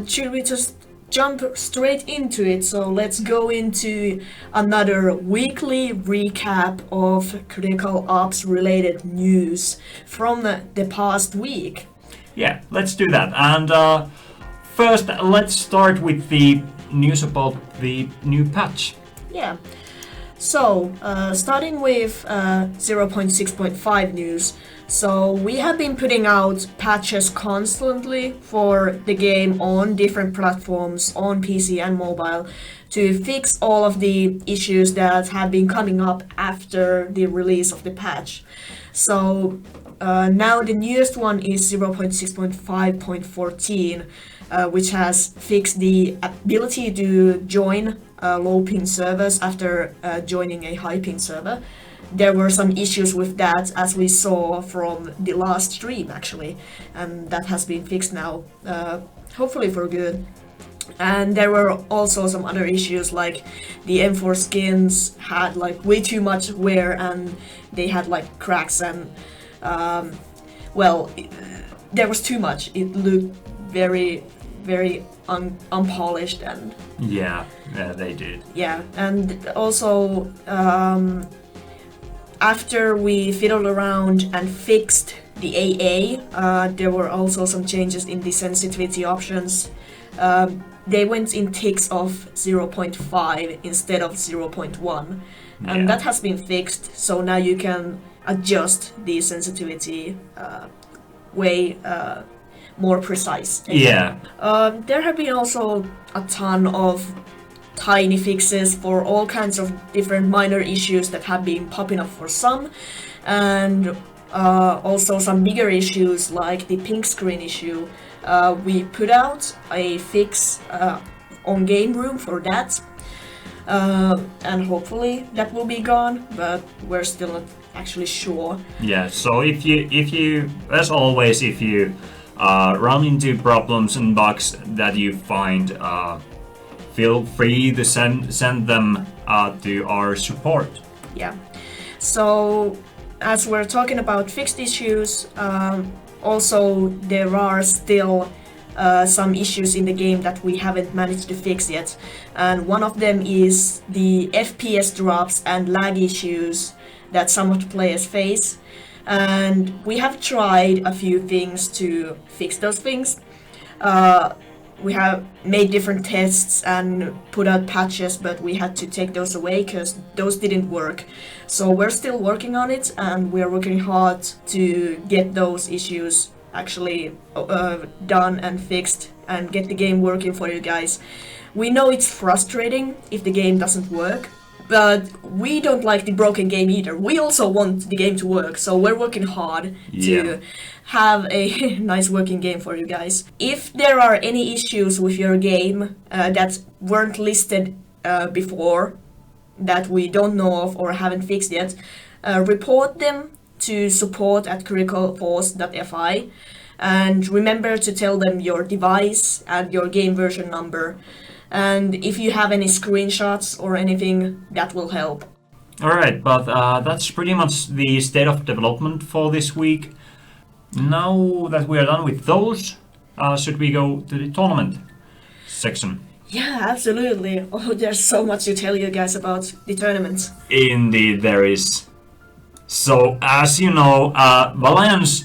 should we just jump straight into it? So let's go into another weekly recap of Critical Ops related news from the past week. Yeah, let's do that. And first, let's start with the news about the new patch. Yeah. So, starting with 0.6.5 news. So, we have been putting out patches constantly for the game on different platforms, on PC and mobile, to fix all of the issues that have been coming up after the release of the patch. So, now the newest one is 0.6.5.14, which has fixed the ability to join low ping servers after joining a high ping server. There were some issues with that, as we saw from the last stream actually, and that has been fixed now, hopefully for good. And there were also some other issues, like the M4 skins had like way too much wear and they had like cracks and there was too much. It looked very unpolished and yeah, they did. Yeah, and also after we fiddled around and fixed the AA, there were also some changes in the sensitivity options. They went in ticks of 0.5 instead of 0.1, and that has been fixed, so now you can adjust the sensitivity way more precise. Yeah. There have been also a ton of tiny fixes for all kinds of different minor issues that have been popping up for some, and also some bigger issues like the pink screen issue. We put out a fix on Game Room for that, and hopefully that will be gone, but we're still not actually sure. Yeah, so if you as always, if you run into problems and bugs that you find, feel free to send them to our support. Yeah. So as we're talking about fixed issues, also there are still some issues in the game that we haven't managed to fix yet, and one of them is the FPS drops and lag issues that some of the players face. And we have tried a few things to fix those things. We have made different tests and put out patches, but we had to take those away because those didn't work. So we're still working on it, and we're working hard to get those issues actually done and fixed and get the game working for you guys. We know it's frustrating if the game doesn't work, but we don't like the broken game either. We also want the game to work, so we're working hard to have a nice working game for you guys. If there are any issues with your game that weren't listed before, that we don't know of or haven't fixed yet, report them to support@criticalforce.fi, and remember to tell them your device and your game version number. And if you have any screenshots or anything, that will help. Alright, but that's pretty much the state of development for this week. Now that we are done with those, should we go to the tournament section? Yeah, absolutely. Oh, there's so much to tell you guys about the tournament. Indeed, there is. So, as you know, Valiant's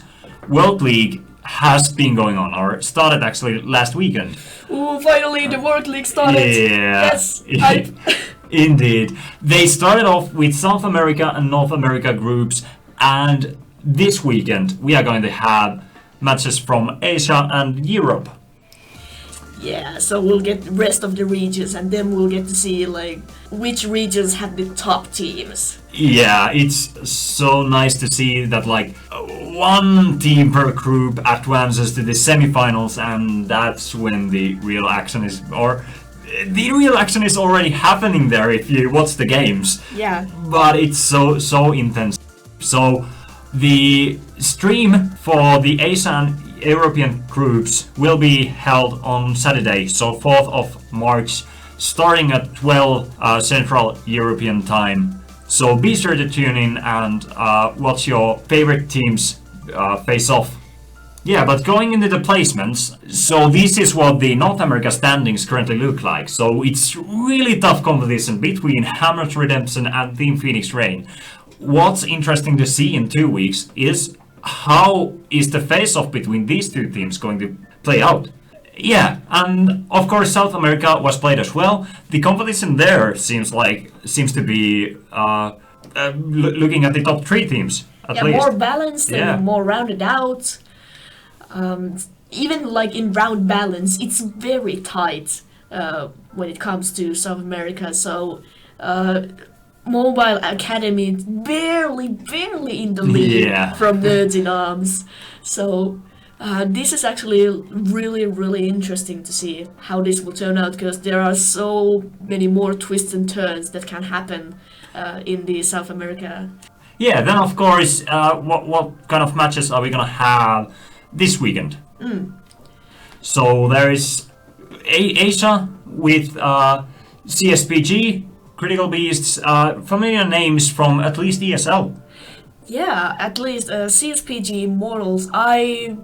World League has been going on, or started actually last weekend. Ooh, finally the World League started! Yeah. Yes, hype! Indeed. They started off with South America and North America groups, and this weekend we are going to have matches from Asia and Europe. Yeah, so we'll get the rest of the regions, and then we'll get to see like which regions have the top teams. Yeah, it's so nice to see that like one team per group advances to the semifinals, and that's when the real action is, or the real action is already happening there if you watch the games. Yeah. But it's so intense. So the stream for the Asia and European groups will be held on Saturday, so 4th of March, starting at 12 Central European time. So be sure to tune in and watch your favorite teams face off. Yeah, but going into the placements, so this is what the North America standings currently look like. So it's really tough competition between Hammer's Redemption and Team Phoenix Rain. What's interesting to see in 2 weeks is how is the face-off between these two teams going to play out. Yeah, and of course South America was played as well. The competition there seems to be looking at the top 3 teams at least. More balanced and more rounded out. Even like in round balance, it's very tight when it comes to South America. So Mobile Academy barely in the lead from Nerds in Arms. So this is actually really interesting to see how this will turn out, because there are so many more twists and turns that can happen in the South America. Yeah, then of course, what kind of matches are we gonna have this weekend? So there is Asia with CSPG, Critical Beasts, familiar names from at least ESL. Yeah, at least CSPG Mortals. I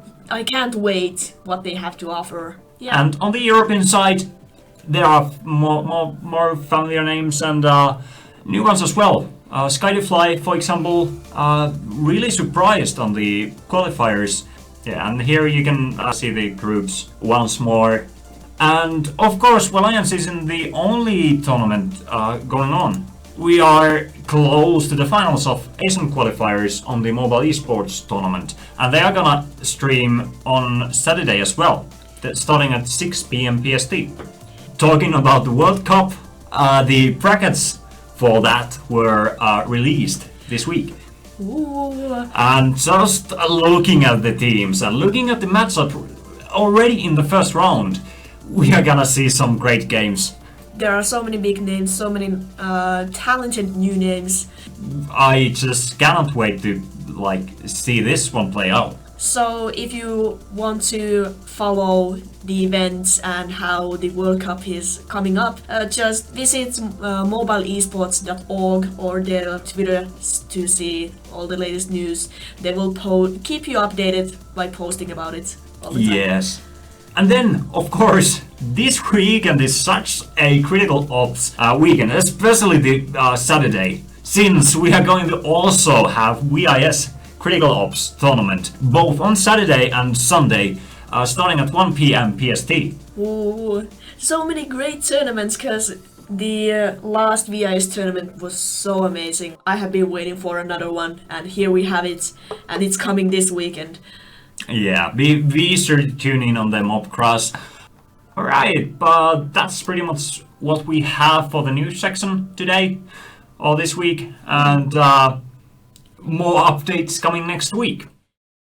can't wait what they have to offer. Yeah. And on the European side, there are more familiar names and new ones as well. Skyfly, for example, really surprised on the qualifiers. Yeah, and here you can see the groups once more. And of course, Alliance isn't the only tournament going on. We are close to the finals of Asian qualifiers on the mobile esports tournament, and they are gonna stream on Saturday as well, starting at 6 p.m. PST. Talking about the World Cup, the brackets for that were released this week. Ooh. And just looking at the teams and looking at the matchup already in the first round, we are gonna see some great games. There are so many big names, so many talented new names. I just cannot wait to see this one play out. So if you want to follow the events and how the World Cup is coming up, just visit mobileesports.org or their Twitter to see all the latest news. They will keep you updated by posting about it all the time. Yes. And then, of course, this weekend is such a critical ops weekend, especially the Saturday, since we are going to also have VIS Critical Ops tournament, both on Saturday and Sunday, starting at 1 p.m. PST. Ooh, so many great tournaments, because the last VIS tournament was so amazing. I have been waiting for another one, and here we have it, and it's coming this weekend. Yeah, be sure to tune in on the Mobcross. Alright, but that's pretty much what we have for the news section today, or this week, and more updates coming next week.